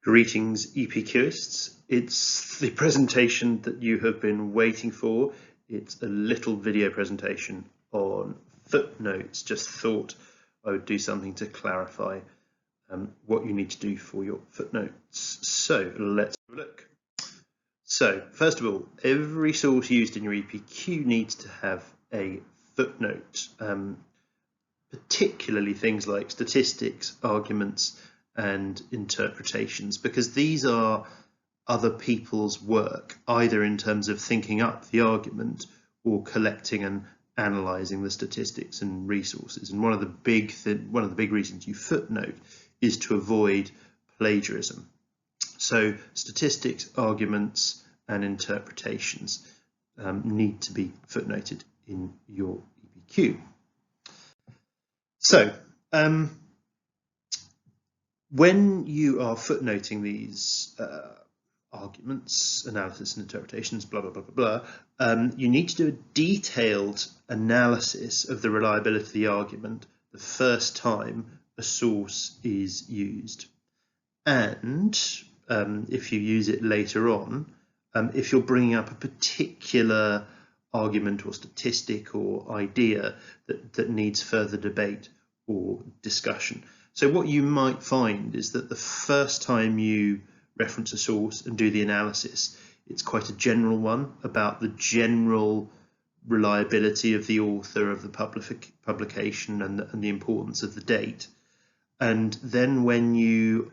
Greetings, EPQists. It's the presentation that you have been waiting for. It's a little video presentation on footnotes. Just thought I would do something to clarify what you need to do for your footnotes. So let's have a look. So first of all, every source used in your EPQ needs to have a footnote, particularly things like statistics, arguments, and interpretations, because these are other people's work, either in terms of thinking up the argument or collecting and analysing the statistics and resources. And one of the big reasons you footnote is to avoid plagiarism. So statistics, arguments, and interpretations need to be footnoted in your EPQ. So when you are footnoting these arguments, analysis and interpretations, blah, blah, blah, blah, blah, you need to do a detailed analysis of the reliability of the argument the first time a source is used. And if you use it later on, if you're bringing up a particular argument or statistic or idea that needs further debate or discussion. So what you might find is that the first time you reference a source and do the analysis, it's quite a general one about the general reliability of the author of the publication and the importance of the date. And then when you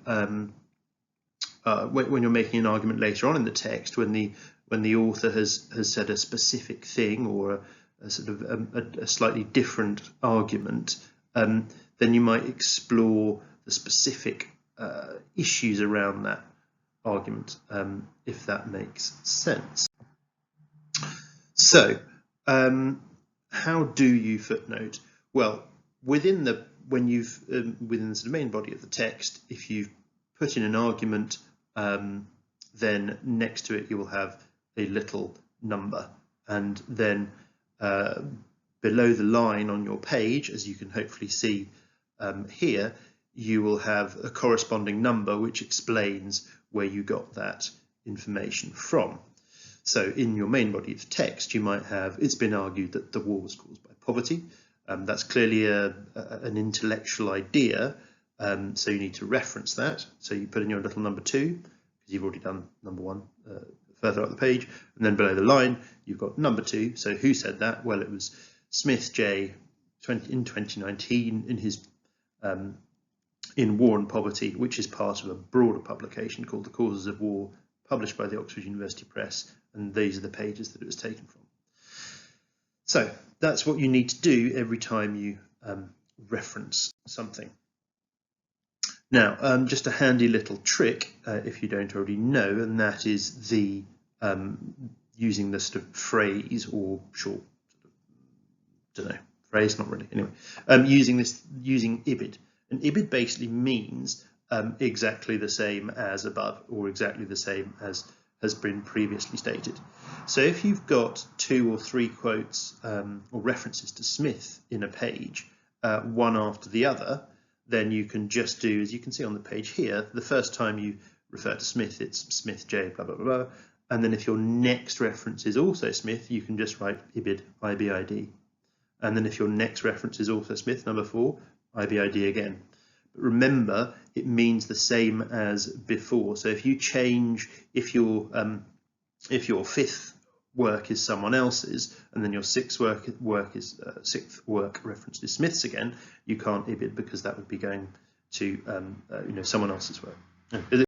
when you're making an argument later on in the text, when the author has said a specific thing or a sort of a slightly different argument, then you might explore the specific issues around that argument, if that makes sense. So, how do you footnote? Well, within the sort of main body of the text, if you've put in an argument, then next to it you will have a little number, and then below the line on your page, as you can hopefully see here, you will have a corresponding number which explains where you got that information from. So in your main body of text, you might have, it's been argued that the war was caused by poverty. That's clearly an intellectual idea, so you need to reference that. So you put in your little number 2, because you've already done number 1 further up the page, and then below the line you've got number 2. So who said that? Well, it was Smith J. in 2019 in his in War and Poverty, which is part of a broader publication called The Causes of War, published by the Oxford University Press, and these are the pages that it was taken from. So that's what you need to do every time you reference something. Now, just a handy little trick, if you don't already know, and that is the using the sort of phrase or short, don't know, phrase, not really, anyway, using IBID. And IBID basically means exactly the same as above, or exactly the same as has been previously stated. So if you've got 2 or 3 quotes or references to Smith in a page, one after the other, then you can just do, as you can see on the page here, the first time you refer to Smith, it's Smith J, blah, blah, blah, blah. And then if your next reference is also Smith, you can just write IBID, IBID. And then if your next reference is also Smith, number 4, IBID again. But remember, it means the same as before. So if you change, if your 5th work is someone else's, and then your 6th work reference is Smith's again, you can't IBID, because that would be going to someone else's work.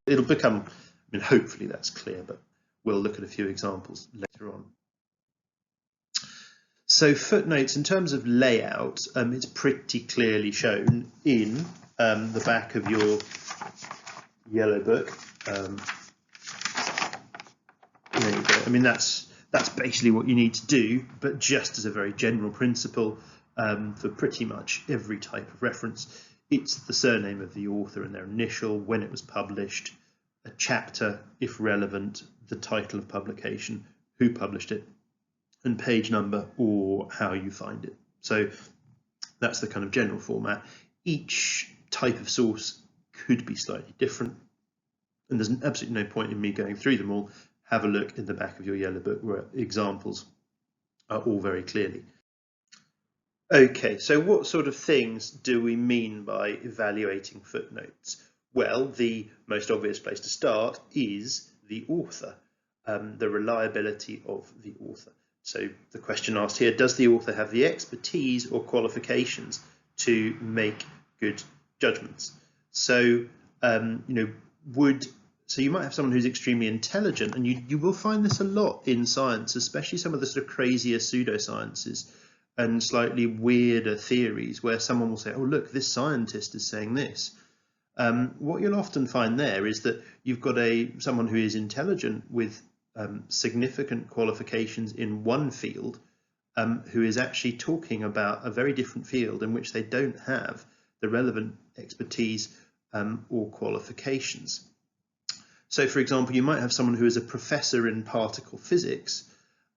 It'll become, I mean, hopefully that's clear, but we'll look at a few examples later on. So footnotes, in terms of layout, it's pretty clearly shown in the back of your yellow book. There you go. I mean, that's basically what you need to do, but just as a very general principle, for pretty much every type of reference, it's the surname of the author and their initial, when it was published, a chapter, if relevant, the title of publication, who published it, and page number or how you find it. So that's the kind of general format. Each type of source could be slightly different. And there's absolutely no point in me going through them all. Have a look in the back of your yellow book where examples are all very clearly. Okay, so what sort of things do we mean by evaluating footnotes? Well, the most obvious place to start is the author, the reliability of the author. So the question asked here, does the author have the expertise or qualifications to make good judgments? So, so you might have someone who's extremely intelligent, and you will find this a lot in science, especially some of the sort of crazier pseudosciences and slightly weirder theories where someone will say, oh, look, this scientist is saying this. What you'll often find there is that you've got someone who is intelligent with significant qualifications in one field, who is actually talking about a very different field in which they don't have the relevant expertise or qualifications. So, for example, you might have someone who is a professor in particle physics,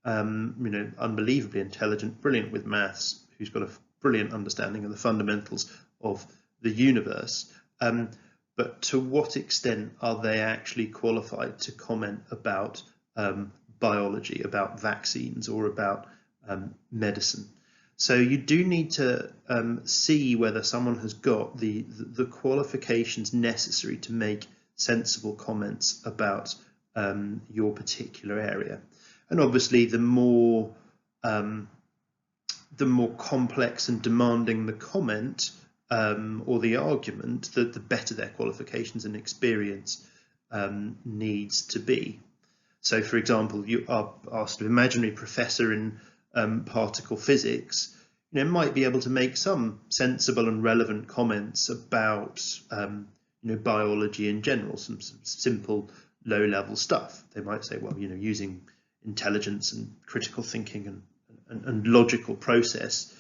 unbelievably intelligent, brilliant with maths, who's got a brilliant understanding of the fundamentals of the universe. But to what extent are they actually qualified to comment about biology, about vaccines, or about medicine? So you do need to see whether someone has got the qualifications necessary to make sensible comments about your particular area. And obviously, the more complex and demanding the comment or the argument, the better their qualifications and experience needs to be. So, for example, you are asked an imaginary professor in particle physics, might be able to make some sensible and relevant comments about biology in general, some simple low-level stuff. They might say, well, using intelligence and critical thinking and logical process,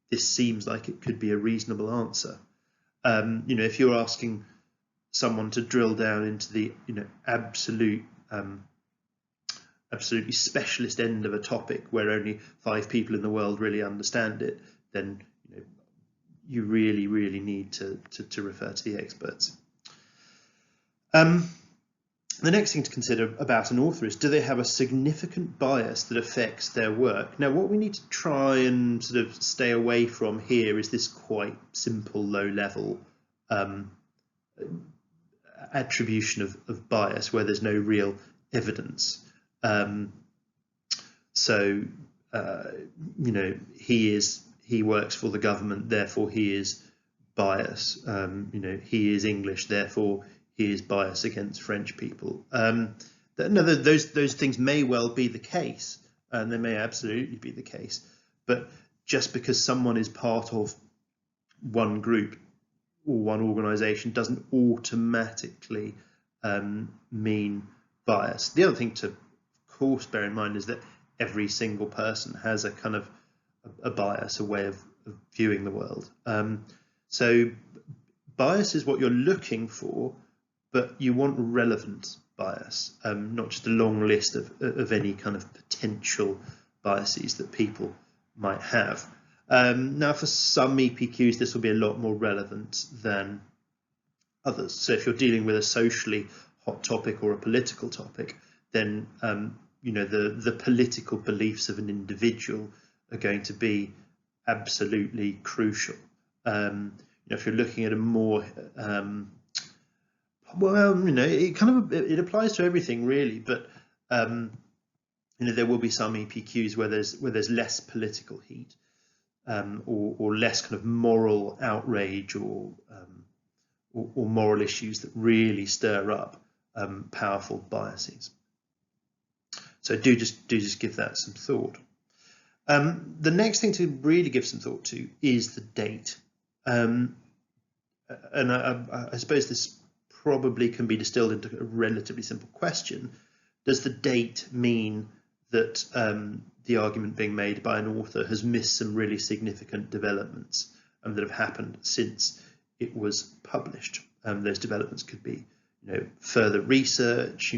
this seems like it could be a reasonable answer. If you're asking someone to drill down into the absolutely specialist end of a topic where only 5 people in the world really understand it, then you really need to refer to the experts. The next thing to consider about an author is, do they have a significant bias that affects their work? Now, what we need to try and sort of stay away from here is this quite simple, low-level attribution of bias where there's no real evidence. He works for the government, therefore he is biased. He is English, therefore he is biased against French people. Those things may well be the case, and they may absolutely be the case. But just because someone is part of one group or one organisation doesn't automatically mean bias. The other thing to, of course, bear in mind is that every single person has a kind of a bias, a way of viewing the world. So bias is what you're looking for, but you want relevant bias, not just a long list of any kind of potential biases that people might have. Now, for some EPQs, this will be a lot more relevant than others. So if you're dealing with a socially hot topic or a political topic, then the political beliefs of an individual are going to be absolutely crucial. If you're looking at a more it applies to everything really, but there will be some EPQs where there's less political heat, or less kind of moral outrage or moral issues that really stir up powerful biases. So do just give that some thought. The next thing to really give some thought to is the date, and I suppose this probably can be distilled into a relatively simple question. Does the date mean that the argument being made by an author has missed some really significant developments that have happened since it was published? Those developments could be, further research,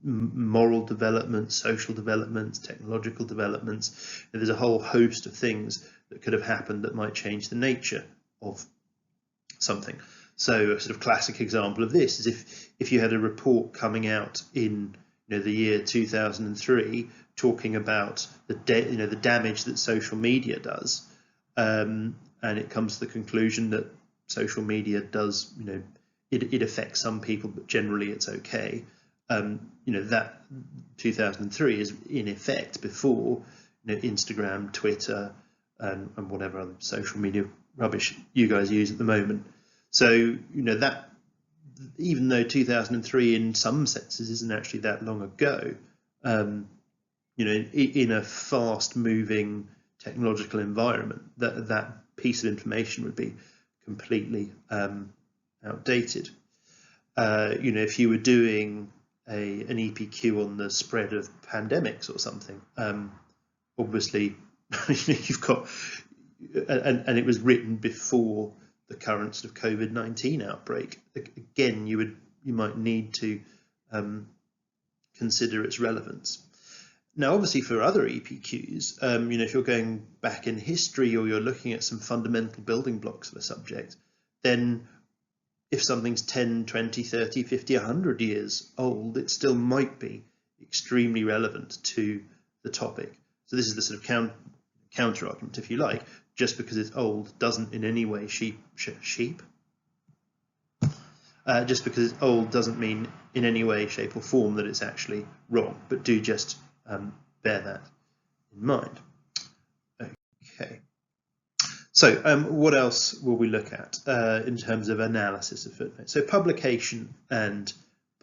moral developments, social developments, technological developments. There's a whole host of things that could have happened that might change the nature of something. So a sort of classic example of this is if you had a report coming out in the year 2003 talking about the damage that social media does, and it comes to the conclusion that social media does, it affects some people, but generally it's okay. That 2003 is in effect before Instagram, Twitter, and whatever other social media rubbish you guys use at the moment. So that, even though 2003 in some senses isn't actually that long ago, in a fast-moving technological environment, that piece of information would be completely outdated. If you were doing an EPQ on the spread of pandemics or something, obviously you've got, and it was written before the current sort of COVID-19 outbreak. Again, you might need to consider its relevance. Now, obviously, for other EPQs, if you're going back in history or you're looking at some fundamental building blocks of a subject, then if something's 10, 20, 30, 50, 100 years old, it still might be extremely relevant to the topic. So this is the sort of counter argument, if you like. Just because it's old doesn't in any way just because it's old doesn't mean in any way, shape or form that it's actually wrong, but do just bear that in mind. Okay. So what else will we look at in terms of analysis of footnotes? So publication and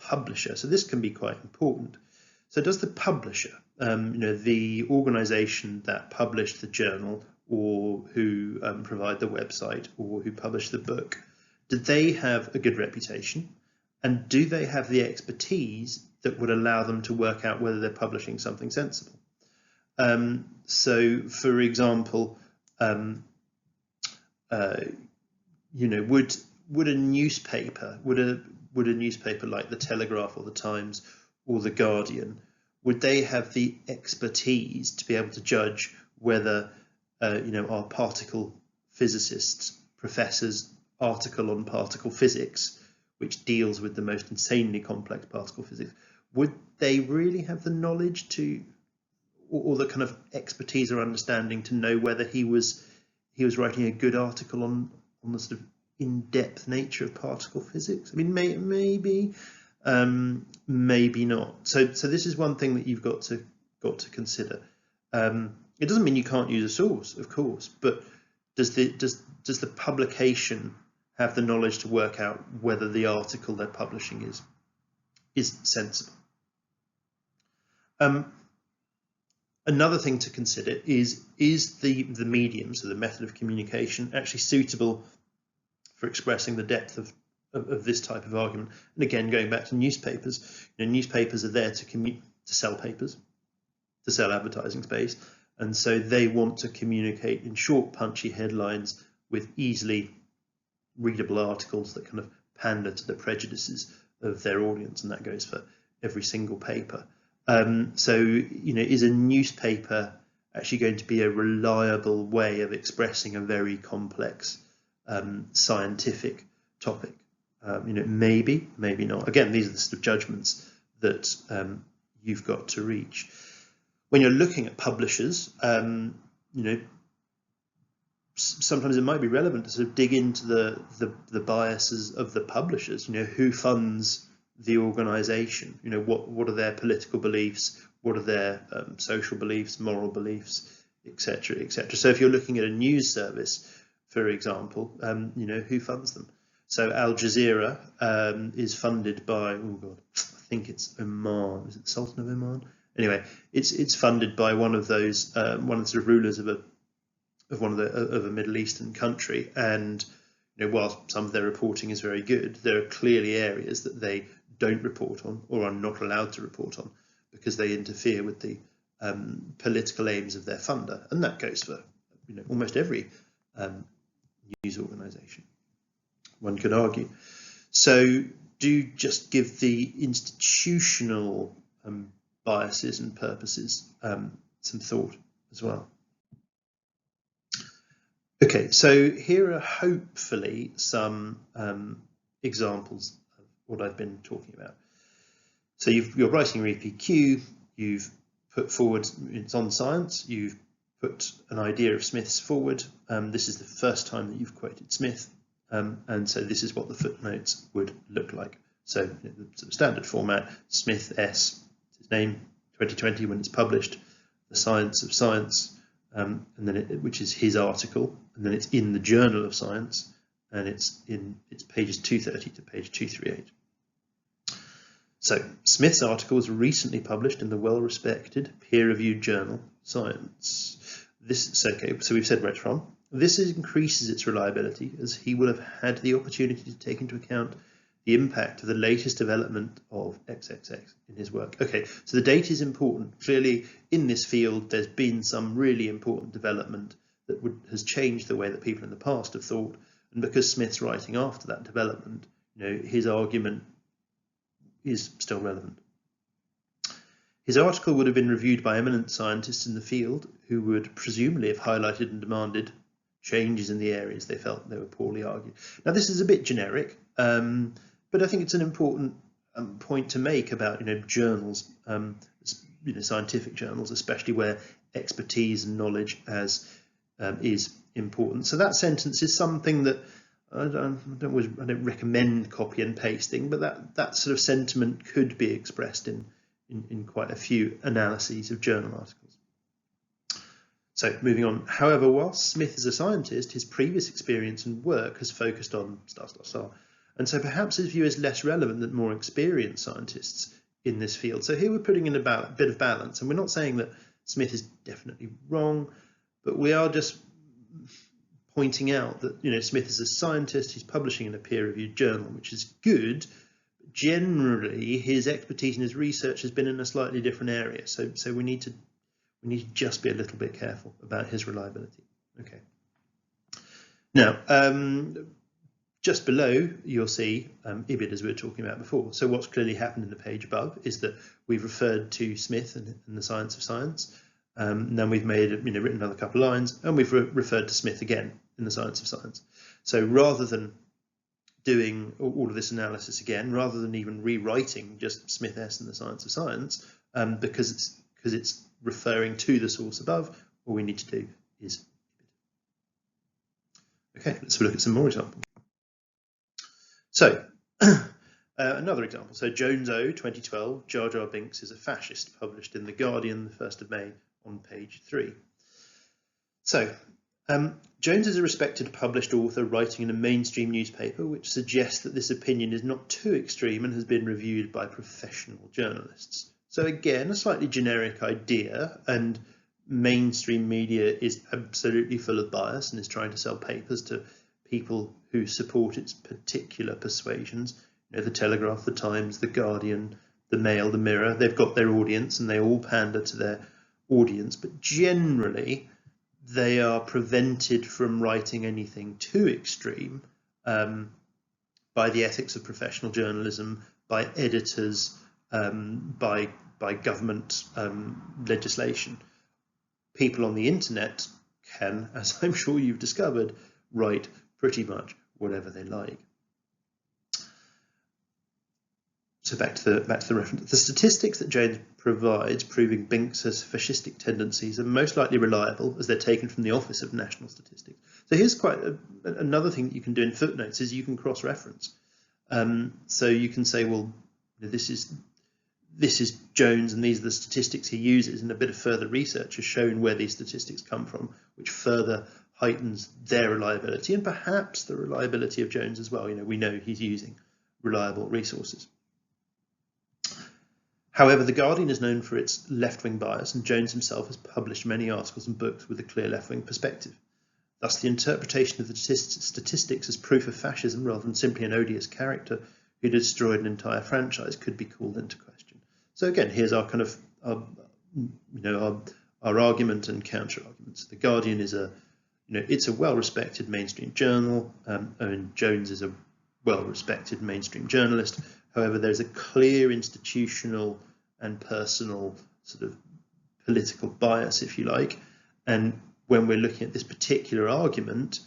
publisher. So this can be quite important. So does the publisher, the organisation that published the journal or who provide the website or who publish the book, do they have a good reputation? And do they have the expertise that would allow them to work out whether they're publishing something sensible? So, for example, would a newspaper like the Telegraph or the Times or the Guardian, would they have the expertise to be able to judge whether our particle physicists professor's article on particle physics, which deals with the most insanely complex particle physics, would they really have the knowledge to, or the kind of expertise or understanding to know whether he was writing a good article on the sort of in-depth nature of particle physics? I mean, maybe, maybe not. So this is one thing that you've got to consider. It doesn't mean you can't use a source, of course, but does the publication have the knowledge to work out whether the article they're publishing is sensible? Another thing to consider is the medium, so the method of communication, actually suitable for expressing the depth of this type of argument? And again, going back to newspapers, newspapers are there to sell papers, to sell advertising space, and so they want to communicate in short, punchy headlines with easily readable articles that kind of pander to the prejudices of their audience, and that goes for every single paper. So, is a newspaper actually going to be a reliable way of expressing a very complex scientific topic? Maybe, maybe not. Again, these are the sort of judgments that you've got to reach. When you're looking at publishers, sometimes it might be relevant to sort of dig into the biases of the publishers. Who funds the organisation? What are their political beliefs? What are their social beliefs, moral beliefs, etc., etc. So if you're looking at a news service, for example, who funds them? So Al Jazeera is funded by, oh God, I think it's Oman. Is it the Sultan of Oman? Anyway, it's funded by one of those one of the sort of rulers of a Middle Eastern country, and while some of their reporting is very good, there are clearly areas that they don't report on or are not allowed to report on because they interfere with the political aims of their funder, and that goes for almost every news organisation, one could argue. So do just give the institutional biases and purposes some thought as well. Okay, so here are hopefully some examples of what I've been talking about. So you're writing your EPQ, you've put forward, it's on science, you've put an idea of Smith's forward. This is the first time that you've quoted Smith, and so this is what the footnotes would look like. So the sort of standard format, Smith S, his name, 2020 when it's published, the science of science, and then which is his article, and then it's in the Journal of Science, and it's pages 230 to page 238. So Smith's article was recently published in the well-respected peer-reviewed journal Science. So we've said where it's from. This increases its reliability as he will have had the opportunity to take into account the impact of the latest development of XXX in his work. Okay, so the date is important. Clearly, in this field, there's been some really important development that has changed the way that people in the past have thought. And because Smith's writing after that development, his argument is still relevant. His article would have been reviewed by eminent scientists in the field who would presumably have highlighted and demanded changes in the areas they felt they were poorly argued. Now, this is a bit generic, but I think it's an important point to make about journals, scientific journals, especially where expertise and knowledge is important. So that sentence is something that I don't recommend copy and pasting, but that sort of sentiment could be expressed in quite a few analyses of journal articles. So moving on. However, whilst Smith is a scientist, his previous experience and work has focused on ... And so perhaps his view is less relevant than more experienced scientists in this field. So here we're putting in a bit of balance, and we're not saying that Smith is definitely wrong, but we are just pointing out that Smith is a scientist, he's publishing in a peer-reviewed journal, which is good. Generally, his expertise and his research has been in a slightly different area, so we need to just be a little bit careful about his reliability. Okay. Now, just below, you'll see IBID, as we were talking about before. So what's clearly happened in the page above is that we've referred to Smith and the science of science. Then we've written another couple of lines, and we've referred to Smith again in the science of science. So rather than doing all of this analysis again, rather than even rewriting just Smith S and the science of science, because it's referring to the source above, all we need to do is okay. Let's look at some more examples. So another example. So Jones O 2012, Jar Jar Binks is a fascist, published in The Guardian the 1st of May on page 3. So Jones is a respected published author writing in a mainstream newspaper, which suggests that this opinion is not too extreme and has been reviewed by professional journalists. So again, a slightly generic idea, and mainstream media is absolutely full of bias and is trying to sell papers to people who support its particular persuasions. The Telegraph, the Times, the Guardian, the Mail, the Mirror, they've got their audience and they all pander to their audience, but generally they are prevented from writing anything too extreme by the ethics of professional journalism, by editors, by government legislation. People on the internet can, as I'm sure you've discovered, write pretty much whatever they like. So back to the reference. The statistics that Jones provides proving Binks has fascistic tendencies are most likely reliable, as they're taken from the Office of National Statistics. So here's quite another thing that you can do in footnotes is you can cross-reference. So you can say, well, this is Jones and these are the statistics he uses, and a bit of further research has shown where these statistics come from, which further heightens their reliability and perhaps the reliability of Jones as well. We know he's using reliable resources. However, The Guardian is known for its left-wing bias, and Jones himself has published many articles and books with a clear left-wing perspective. Thus, the interpretation of the statistics as proof of fascism rather than simply an odious character who destroyed an entire franchise could be called into question. So again, here's our kind of our argument and counter-arguments. The Guardian is it's a well-respected mainstream journal, and Jones is a well-respected mainstream journalist. However, there's a clear institutional and personal sort of political bias, if you like, and when we're looking at this particular argument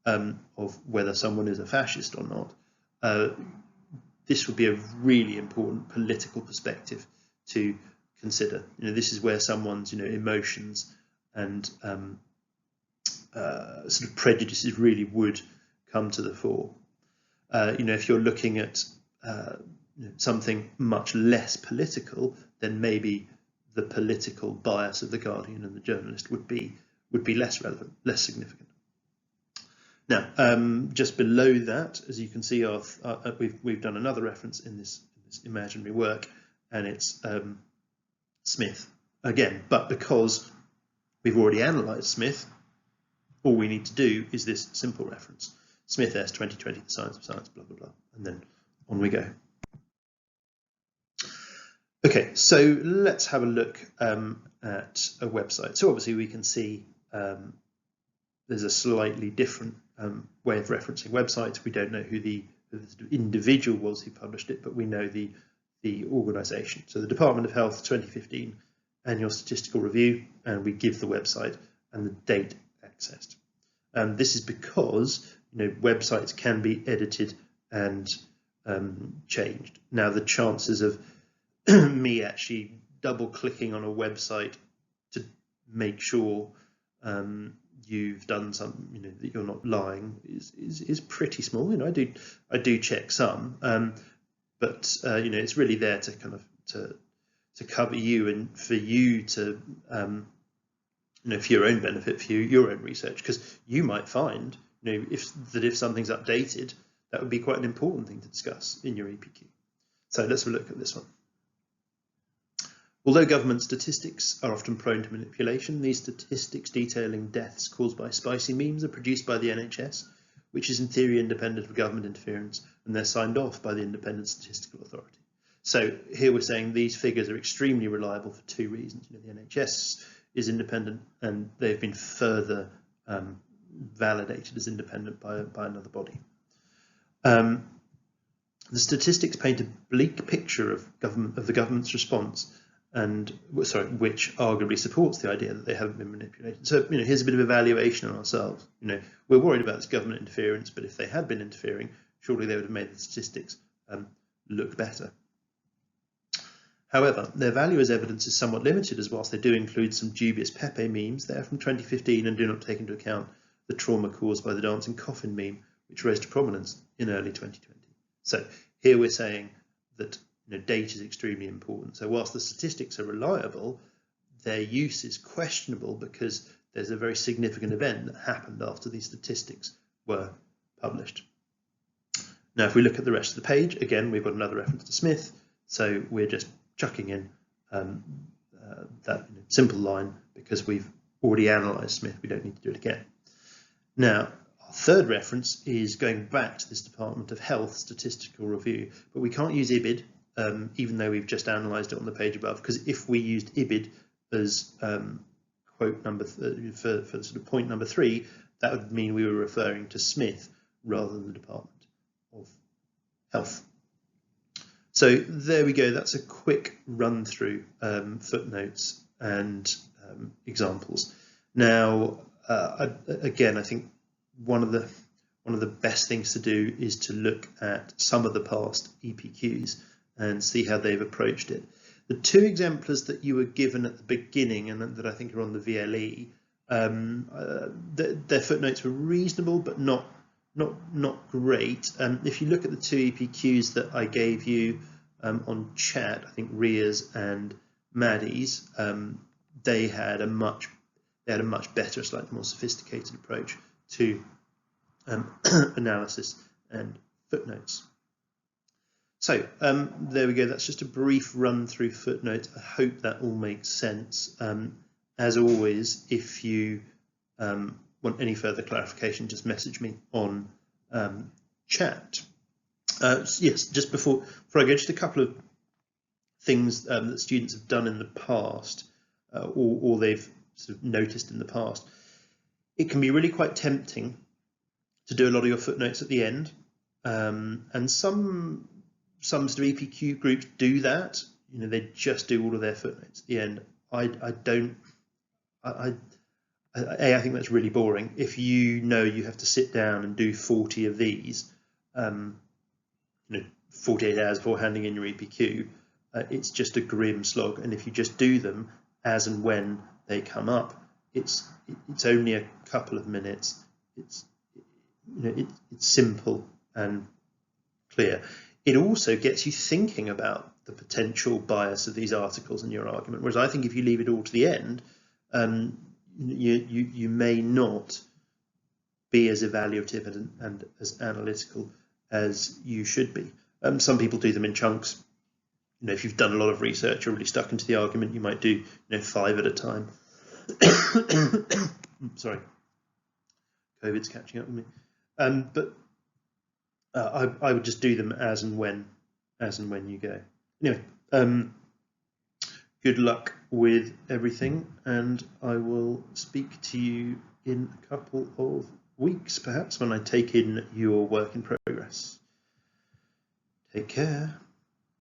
of whether someone is a fascist or not, this would be a really important political perspective to consider. This is where someone's emotions and sort of prejudices really would come to the fore. If you're looking at something much less political, then maybe the political bias of the Guardian and the journalist would be less relevant, less significant. Now, just below that, as you can see, we've done another reference in this imaginary work, and it's Smith again. But because we've already analysed Smith, all we need to do is this simple reference: Smith S. 2020, The Science of Science, blah, blah, blah, and then on we go. Okay, so let's have a look at a website. So obviously we can see there's a slightly different way of referencing websites. We don't know who the individual was who published it, but we know the organisation. So the Department of Health 2015 Annual Statistical Review, and we give the website and the date accessed. This is because websites can be edited and changed. Now the chances of me actually double clicking on a website to make sure you've done something, that you're not lying is pretty small. I do check some, but it's really there to kind of to cover you and for you to for your own benefit, for your own research, because you might find if something's updated, that would be quite an important thing to discuss in your EPQ. So let's have a look at this one. Although government statistics are often prone to manipulation, these statistics detailing deaths caused by spicy memes are produced by the NHS, which is in theory independent of government interference, and they're signed off by the Independent Statistical Authority. So here we're saying these figures are extremely reliable for two reasons. The NHS is independent, and they've been further validated as independent by another body. The statistics paint a bleak picture of the government's response, which arguably supports the idea that they haven't been manipulated. So, here's a bit of evaluation on ourselves. We're worried about this government interference, but if they had been interfering, surely they would have made the statistics look better. However, their value as evidence is somewhat limited, as whilst they do include some dubious Pepe memes, they are from 2015 and do not take into account the trauma caused by the dancing coffin meme, which rose to prominence in early 2020. So here we're saying that data is extremely important. So whilst the statistics are reliable, their use is questionable because there's a very significant event that happened after these statistics were published. Now, if we look at the rest of the page, again, we've got another reference to Smith. So we're just chucking in that simple line because we've already analysed Smith. We don't need to do it again. Now, our third reference is going back to this Department of Health statistical review, but we can't use IBID, even though we've just analysed it on the page above, because if we used IBID as quote number for sort of point number 3, that would mean we were referring to Smith rather than the Department of Health. So there we go. That's a quick run through footnotes and examples. Now, again, I think one of the best things to do is to look at some of the past EPQs and see how they've approached it. The two exemplars that you were given at the beginning and that I think are on the VLE, their footnotes were reasonable but not great. If you look at the two EPQs that I gave you on chat, I think Ria's and Maddie's, they had a much better, slightly more sophisticated approach to analysis and footnotes. So there we go. That's just a brief run through footnotes. I hope that all makes sense. As always, if you want any further clarification, just message me on chat. Yes, just before I go, just a couple of things that students have done in the past, or they've sort of noticed in the past. It can be really quite tempting to do a lot of your footnotes at the end, and some sort of EPQ groups do that. They just do all of their footnotes at the end. I I think that's really boring. If you know you have to sit down and do 40 of these, 48 hours before handing in your EPQ, it's just a grim slog. And if you just do them as and when they come up, it's only a couple of minutes. It's simple and clear. It also gets you thinking about the potential bias of these articles in your argument. Whereas I think if you leave it all to the end, you may not be as evaluative and as analytical as you should be. Some people do them in chunks. If you've done a lot of research, you're really stuck into the argument, you might do 5 at a time. Sorry, COVID's catching up with me. But I would just do them as and when you go. Anyway, good luck with everything, and I will speak to you in a couple of weeks, perhaps, when I take in your work in progress. Take care.